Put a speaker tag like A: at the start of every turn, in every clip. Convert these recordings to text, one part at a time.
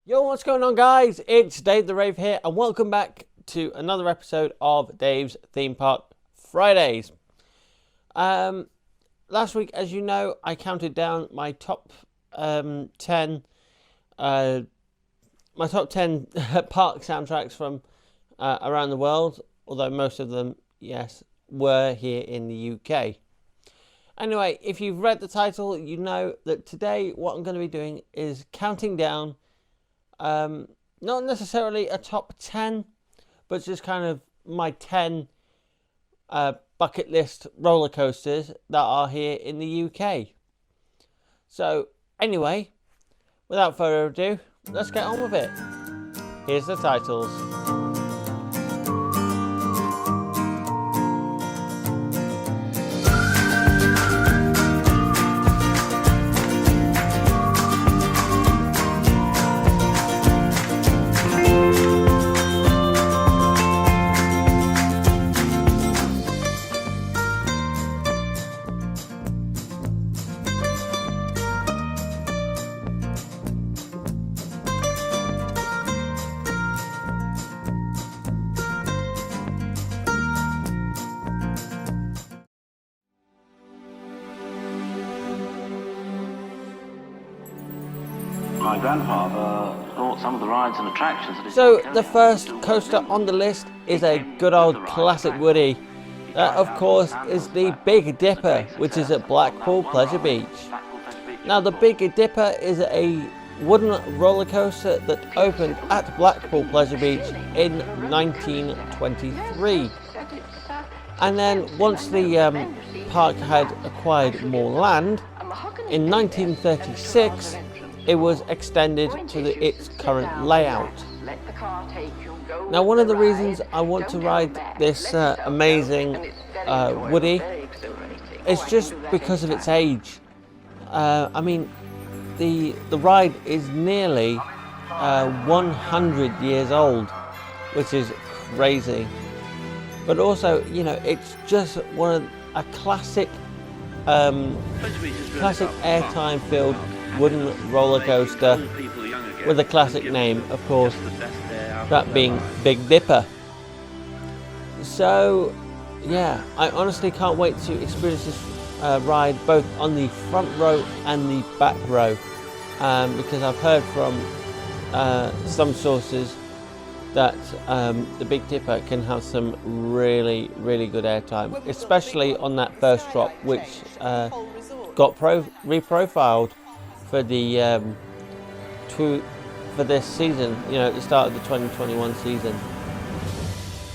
A: Yo, what's going on, guys? It's Dave the Rave here, and welcome back to another episode of Dave's Theme Park Fridays. Last week, as you know, I counted down my top 10 park soundtracks from around the world, although most of them, yes, were here in the UK. Anyway, if you've read the title, you know that today what I'm going to be doing is counting down not necessarily a top 10, but just kind of my 10 bucket list roller coasters that are here in the UK. So anyway, without further ado, let's get on with it. Here's the titles.
B: My grandfather thought some of the rides and attractions...
A: So the first coaster on the list is a good old classic Woody. That, of course, is the Big Dipper, which is at Blackpool Pleasure Beach. Now, the Big Dipper is a wooden roller coaster that opened at Blackpool Pleasure Beach in 1923. And then once the park had acquired more land, in 1936, it was extended to its current layout. Now, one of the reasons I want to ride this amazing Woody is just because of its age. I mean, the ride is nearly 100 years old, which is crazy. But also, you know, it's just a classic airtime filled wooden roller coaster with a classic name, of course, that being Big Dipper. So yeah, I honestly can't wait to experience this ride both on the front row and the back row, because I've heard from some sources that the Big Dipper can have some really good airtime, especially on that first drop, which got reprofiled for the for this season, you know, at the start of the 2021 season.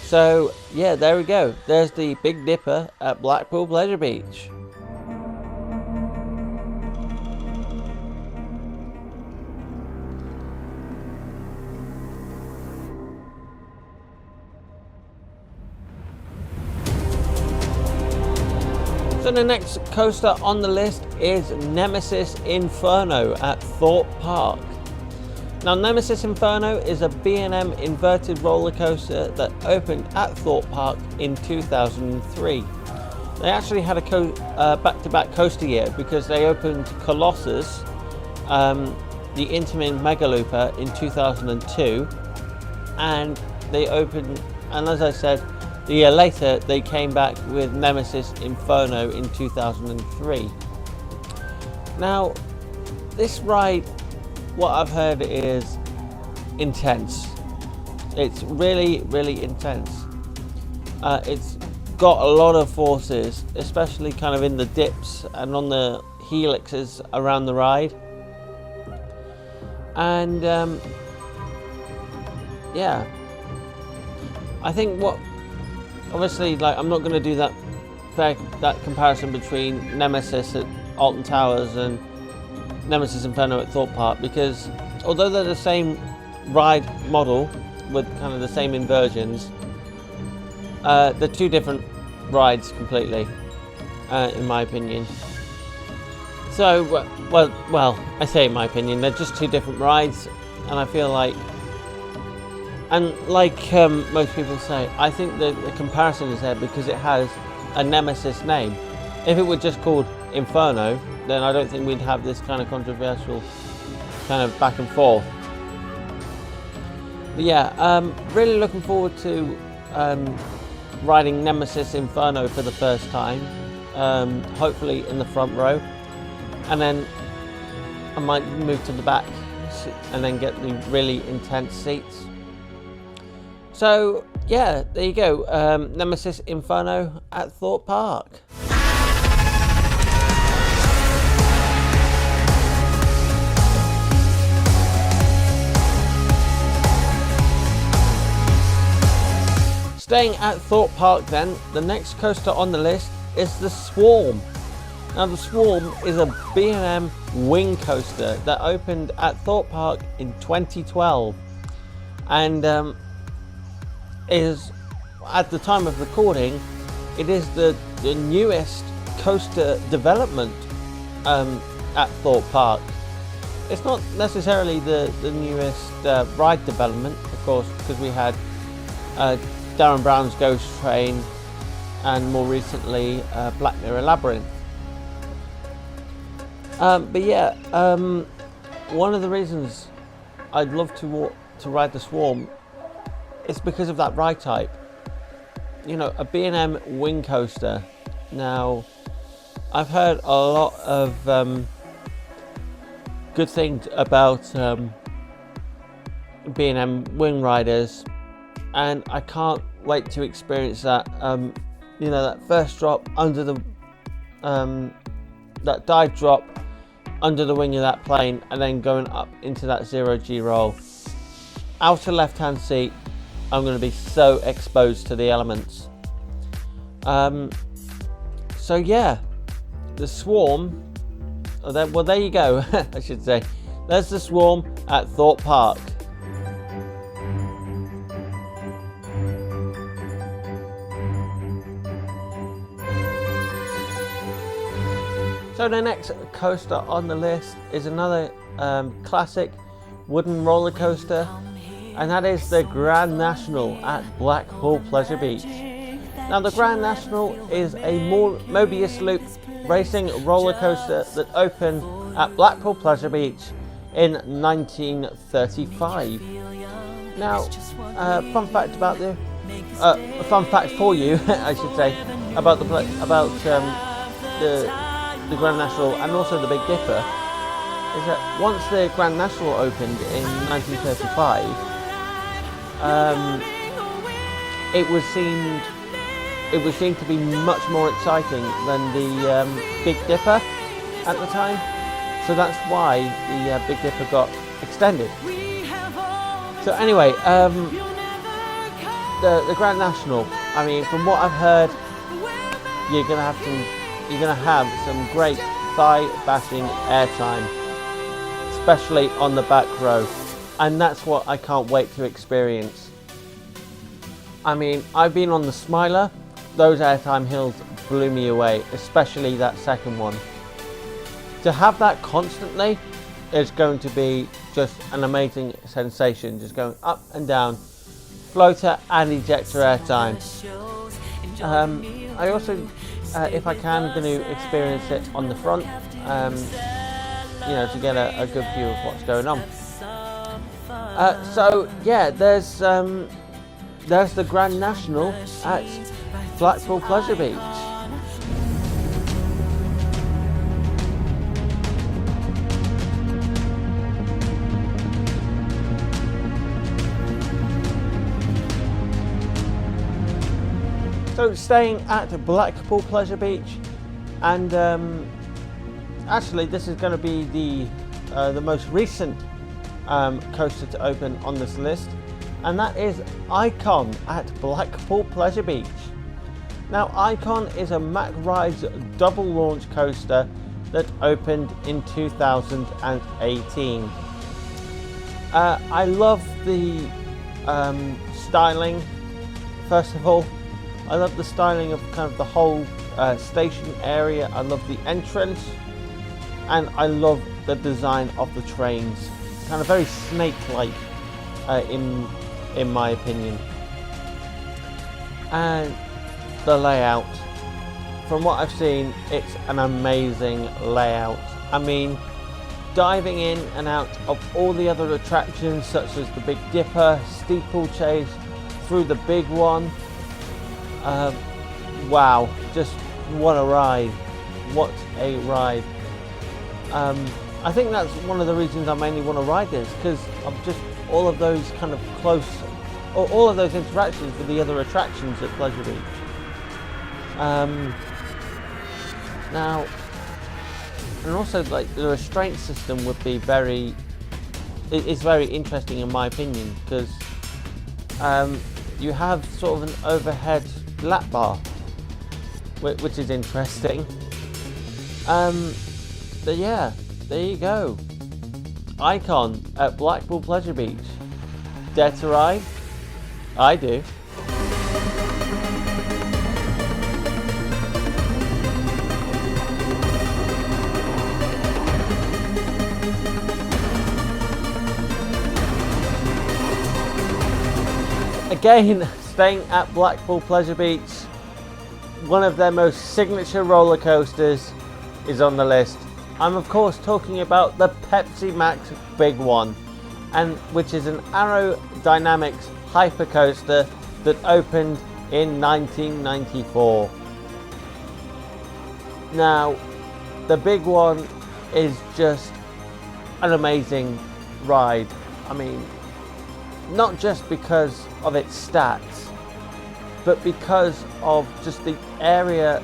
A: So yeah, there we go. There's the Big Dipper at Blackpool Pleasure Beach. So the next coaster on the list is Nemesis Inferno at Thorpe Park. Now, Nemesis Inferno is a B&M inverted roller coaster that opened at Thorpe Park in 2003. They actually had a back-to-back coaster year because they opened Colossus, the Intamin Megalooper, in 2002, and they opened, and as I said, the year later, they came back with Nemesis Inferno in 2003. Now, this ride, what I've heard is intense. It's really intense. It's got a lot of forces, especially kind of in the dips and on the helixes around the ride. And yeah, I think obviously, like, I'm not going to do that comparison between Nemesis at Alton Towers and Nemesis Inferno at Thorpe Park, because although they're the same ride model with kind of the same inversions, they're two different rides completely, in my opinion. So, well, I say in my opinion, they're just two different rides, and I feel like, and like most people say, I think the comparison is there because it has a Nemesis name. If it were just called Inferno, then I don't think we'd have this kind of controversial kind of back and forth. But yeah, really looking forward to riding Nemesis Inferno for the first time, hopefully in the front row, and then I might move to the back and then get the really intense seats. So yeah, there you go, Nemesis Inferno at Thorpe Park. Staying at Thorpe Park then, the next coaster on the list is the Swarm. Now the Swarm is a B&M wing coaster that opened at Thorpe Park in 2012 and is, at the time of recording, it is the newest coaster development at Thorpe Park. It's not necessarily the newest ride development, of course, because we had Darren Brown's Ghost Train and more recently Black Mirror Labyrinth. But yeah, one of the reasons I'd love to ride the Swarm is because of that ride type. You know, a B&M wing coaster. Now, I've heard a lot of good things about B&M wing riders, and I can't wait to experience that. You know, that first drop under the that dive drop under the wing of that plane, and then going up into that 0G roll. Outer left hand seat, I'm going to be so exposed to the elements. So yeah, the Swarm. Well, there you go. I should say, there's the Swarm at Thorpe Park. So the next coaster on the list is another classic wooden roller coaster, and that is the Grand National at Blackpool Pleasure Beach. Now the Grand National is a Mobius Loop racing roller coaster that opened at Blackpool Pleasure Beach in 1935. Now, fun fact about fun fact for you, I should say, about the Grand National and also the Big Dipper, is that once the Grand National opened in 1935, it was seen to be much more exciting than the Big Dipper at the time. So that's why the Big Dipper got extended. So anyway, the Grand National, I mean, from what I've heard, you're gonna have some great thigh bashing airtime, especially on the back row, and that's what I can't wait to experience. I mean, I've been on the Smiler, those airtime hills blew me away, especially that second one. To have that constantly is going to be just an amazing sensation, just going up and down, floater and ejector airtime. I also, if I can, going to experience it on the front, you know, to get a good view of what's going on. So yeah, there's the Grand National at Blackpool Pleasure Beach. So staying at Blackpool Pleasure Beach, and actually this is going to be the most recent coaster to open on this list, and that is Icon at Blackpool Pleasure Beach. Now Icon is a Mack Rides double launch coaster that opened in 2018. I love the styling. First of all, I love the styling of kind of the whole station area. I love the entrance, and I love the design of the trains. Kind of very snake-like, in my opinion. And the layout, from what I've seen, it's an amazing layout. I mean, diving in and out of all the other attractions, such as the Big Dipper, steeplechase, through the big one. Wow, just what a ride. What a ride. I think that's one of the reasons I mainly want to ride this, because of just all of those kind of close, or all of those interactions with the other attractions at Pleasure Beach. Now, and also like the restraint system would be it's very interesting in my opinion, because you have sort of an overhead lap bar, which is interesting. But yeah, there you go. Icon at Blackpool Pleasure Beach. Dare to ride? I do. Again, staying at Blackpool Pleasure Beach, one of their most signature roller coasters is on the list. I'm of course talking about the Pepsi Max Big One, and which is an aerodynamics hypercoaster that opened in 1994. Now, the Big One is just an amazing ride. I mean, not just because of its stats, but because of just the area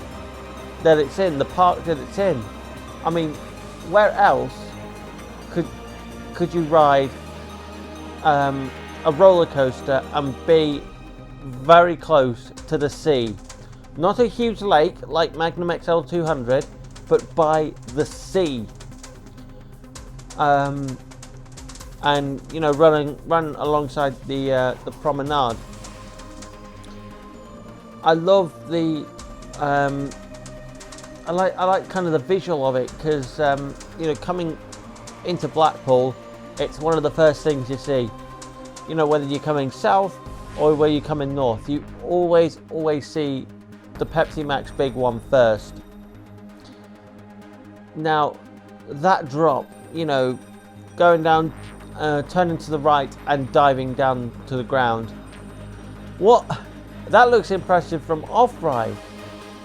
A: that it's in, the park that it's in. I mean, where else could you ride a roller coaster and be very close to the sea? Not a huge lake like Magnum XL 200, but by the sea. And you know, run alongside the promenade. I love the I like kind of the visual of it, because you know, coming into Blackpool, it's one of the first things you see. You know, whether you're coming south or where you're coming north, you always see the Pepsi Max Big One first. Now, that drop, you know, going down, turning to the right and diving down to the ground. That looks impressive from off-ride.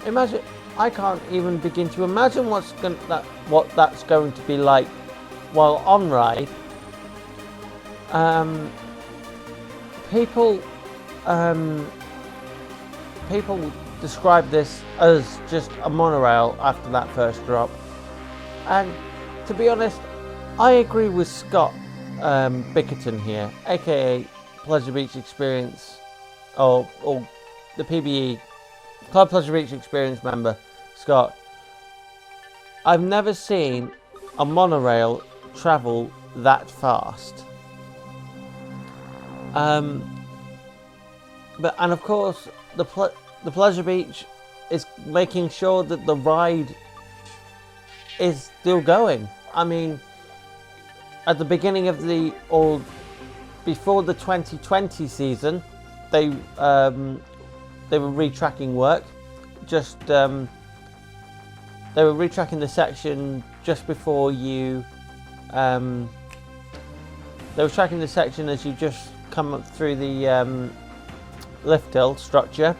A: Imagine, I can't even begin to imagine what that's going to be like while on ride. People describe this as just a monorail after that first drop, and to be honest, I agree with Scott Bickerton here, aka Pleasure Beach Experience, or the PBE Club Pleasure Beach Experience member, Scott. I've never seen a monorail travel that fast. And of course, the Pleasure Beach is making sure that the ride is still going. I mean, at the beginning of before the 2020 season, they were retracking work. They were retracking the section just before you. They were tracking the section as you just come up through the lift hill structure,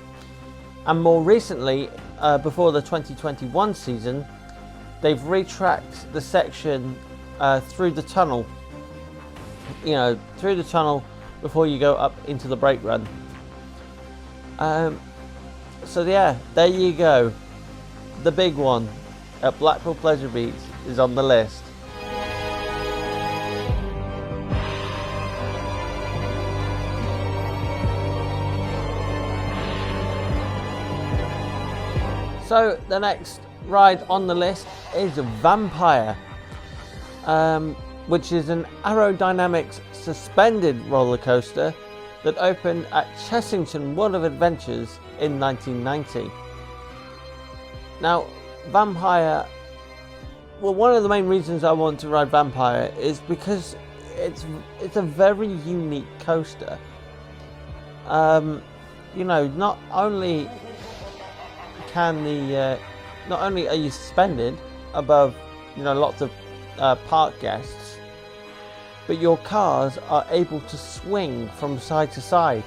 A: and more recently, before the 2021 season, they've retracked the section through the tunnel. You know, through the tunnel before you go up into the brake run. So yeah, there you go. The Big One at Blackpool Pleasure Beach is on the list. So the next ride on the list is Vampire, which is an aerodynamics suspended roller coaster that opened at Chessington World of Adventures in 1990. Now, Vampire, well, one of the main reasons I want to ride Vampire is because it's a very unique coaster. You know, not only are you suspended above, you know, lots of park guests, but your cars are able to swing from side to side,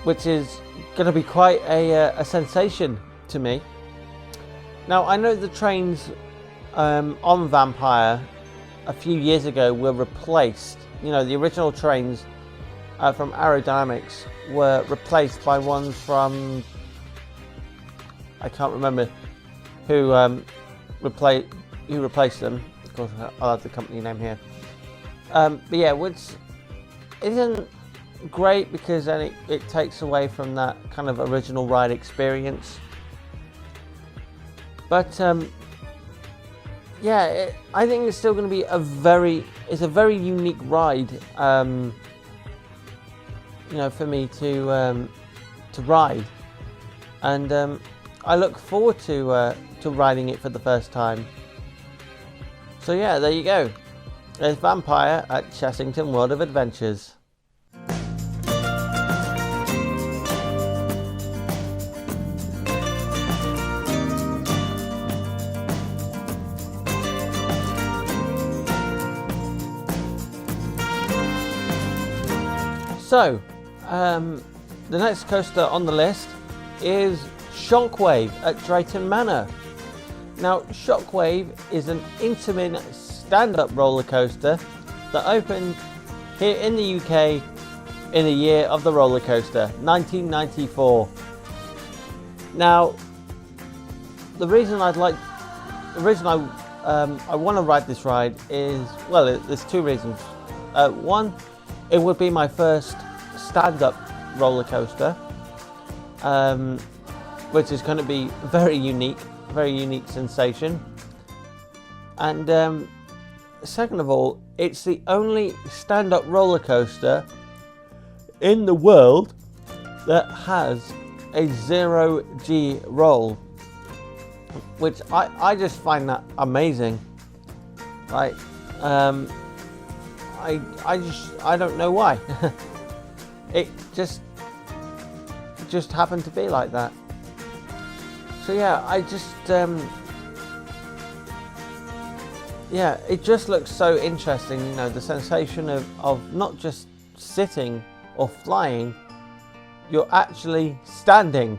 A: which is going to be quite a sensation to me. Now, I know the trains on Vampire a few years ago were replaced. You know, the original trains from Aerodynamics were replaced by ones from, I can't remember who replaced them. Of course, I'll have the company name here. But yeah, which isn't great because then it takes away from that kind of original ride experience. But yeah, I think it's still going to be a very unique ride. You know, for me to ride, and I look forward to riding it for the first time. So yeah, there you go. There's Vampire at Chessington World of Adventures. So, the next coaster on the list is Shockwave at Drayton Manor. Now, Shockwave is an Intamin stand-up roller coaster that opened here in the UK in the year of the roller coaster, 1994. Now, the reason I want to ride this ride is, well, there's two reasons. One, it would be my first stand-up roller coaster, which is going to be very unique sensation. And second of all, it's the only stand-up roller coaster in the world that has a 0G roll, which I just find that amazing. Like, I don't know why. It just happened to be like that. So yeah, yeah, it just looks so interesting. You know, the sensation of not just sitting or flying, you're actually standing.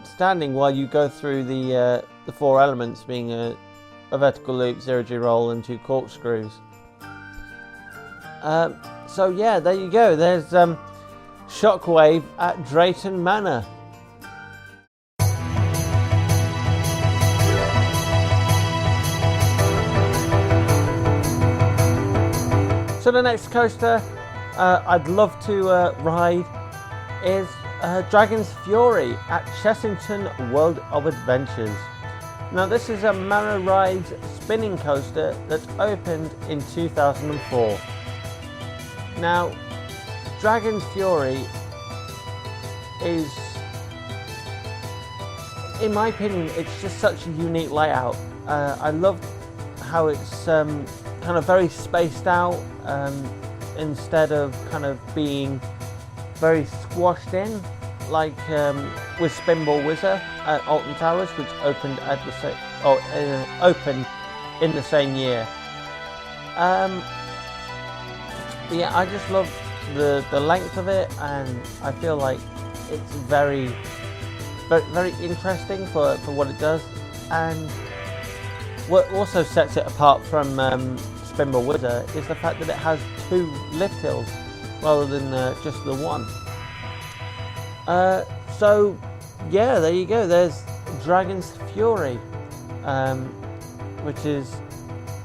A: Standing while you go through the four elements, being a vertical loop, 0G roll, and 2 corkscrews. So yeah, there you go. There's Shockwave at Drayton Manor. So the next coaster I'd love to ride is Dragon's Fury at Chessington World of Adventures. Now, this is a Manor Rides spinning coaster that opened in 2004. Now, Dragon's Fury is, in my opinion, it's just such a unique layout. I love how it's kind of very spaced out, instead of kind of being very squashed in, like with Spinball Whizzer at Alton Towers, which opened at the opened in the same year. Yeah, I just love the length of it, and I feel like it's very interesting for what it does. And what also sets it apart from Spinball Whizzer is the fact that it has 2 lift hills rather than just the one. So yeah, there you go. There's Dragon's Fury, which is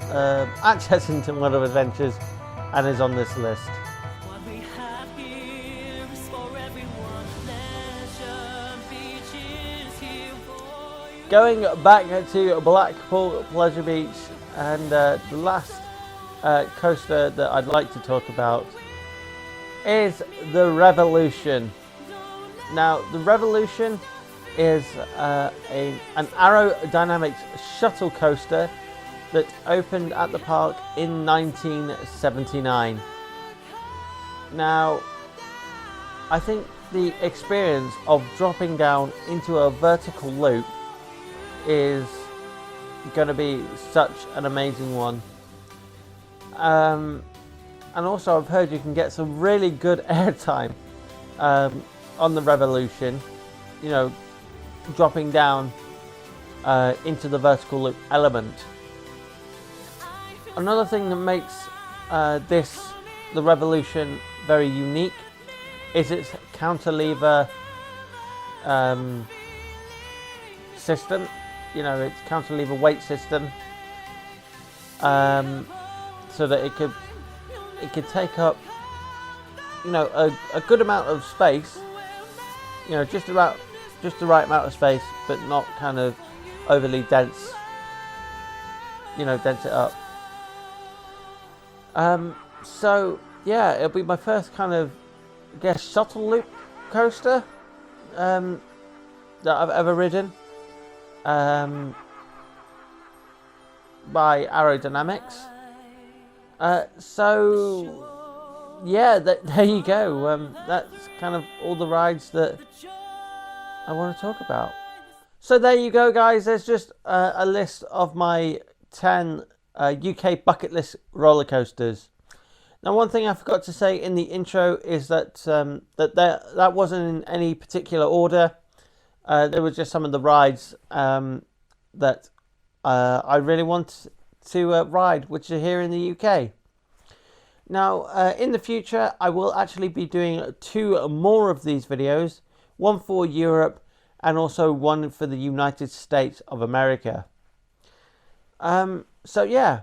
A: at Chessington World of Adventures and is on this list. Going back to Blackpool Pleasure Beach, and the last coaster that I'd like to talk about is the Revolution. Now, the Revolution is an aerodynamics shuttle coaster that opened at the park in 1979. Now, I think the experience of dropping down into a vertical loop is going to be such an amazing one. And also I've heard you can get some really good airtime on the Revolution, you know, dropping down into the vertical loop element. Another thing that makes the Revolution very unique is its counterlever system, you know, its counterlever weight system, so that it could take up, you know, a good amount of space, you know, just the right amount of space, but not kind of overly dense, you know, dense it up. So yeah, it'll be my first kind of, I guess, shuttle loop coaster that I've ever ridden by Aerodynamics. So yeah, there you go. That's kind of all the rides that I want to talk about. So there you go, guys. There's just a list of my 10 UK bucket list roller coasters. Now, one thing I forgot to say in the intro is that that wasn't in any particular order. There were just some of the rides that I really want to ride, which are here in the UK. Now, in the future, I will actually be doing 2 more of these videos, one for Europe and also one for the United States of America. So yeah,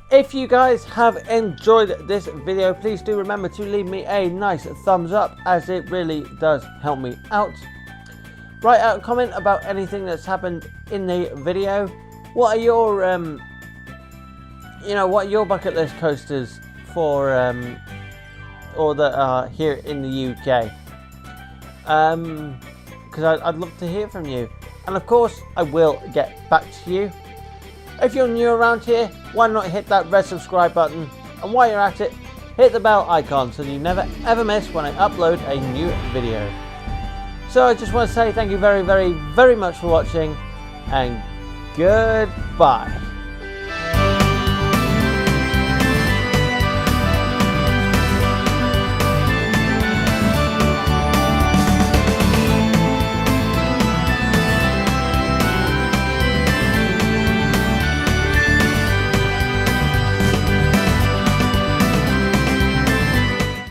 A: if you guys have enjoyed this video, please do remember to leave me a nice thumbs up, as it really does help me out. Write out a comment about anything that's happened in the video. What are your you know, what are your bucket list coasters for or that are here in the UK? Because I'd love to hear from you, and of course I will get back to you. If you're new around here, why not hit that red subscribe button, and while you're at it, hit the bell icon so you never ever miss when I upload a new video. So I just want to say thank you very, very, very much for watching, and goodbye.